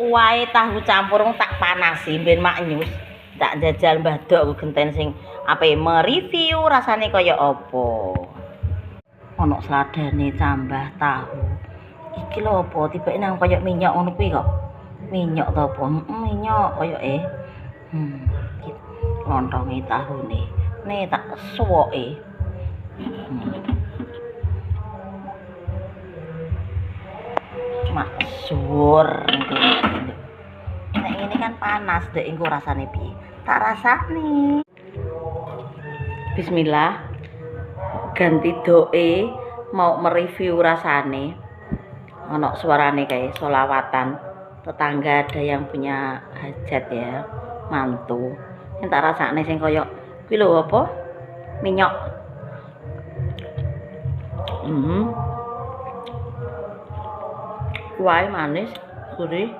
Wae tahu campur tak panasi ben maknyus. Tak jajal Mbah Dok aku genten sing ape mereview rasane kaya apa. Ono sladane tambah tahu. Iki lho apa tibake nang kaya minyak ngono kuwi kok. Minyak to apa? Minyak koyoke. Iki lontonge tahune. Ne tak suwoke. Maksur nek ini kan panas dek engko rasane piye tak rasane. Bismillah ganti doe mau mereview rasane ono suarane kayak solawatan tetangga ada yang punya hajat ya mantu yang tak rasane sing koyo kuwi lho apa minyak kuahnya manis, gurih,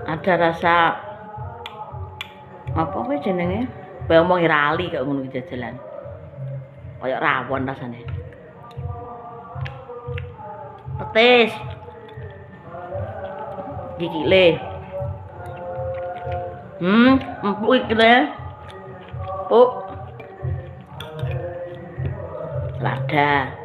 ada rasa apa sih jenenge? Ngomong rali kayak ngono jajalan, kayak rawon rasanya. Petis, gigi le, empuk iki le, empuk, lada.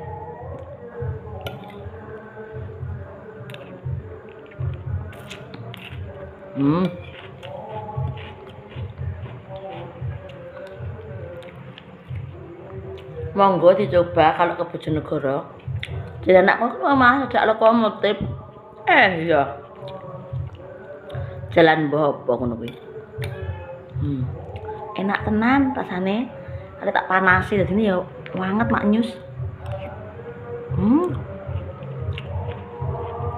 Monggo dicoba kalau ke Bojonegoro. Jadi anakku mah sejak lokomotif. Ya. Jalan Bobo ngono kuwi. Enak tenan rasane. Ada tak panasi dadi ya wanget maknyus.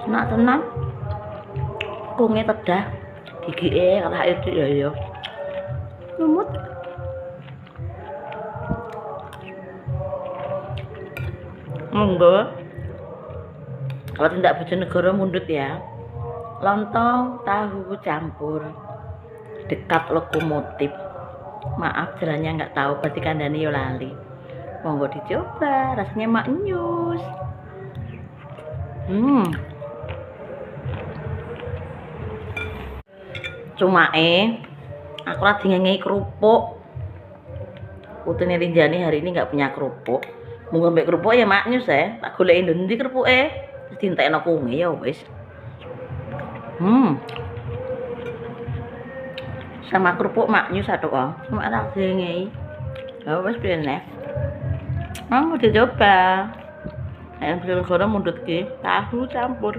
Enak tenan. Kunge tedah. Gigi kalau itu ya lumut. Monggo kalau tidak Bojonegoro mundut ya lontong tahu campur dekat lokomotif. Maaf jalannya nggak tahu berarti kandani yo lali. Monggo dicoba rasanya maknyus. Cuma aku lagi ngengei kerupuk. Putune Rinjani hari ini nggak punya kerupuk. Mau ngambil kerupuk ya maknyus ya. Tak golekin ndi kerupuke. Terus dientekno kunge ya wis. Sama kerupuk maknyus satu kok. Cuma tak ngengei. Ya wis piye. Mau dicoba. Ayo Bojonegoro mundut ki tahu campur.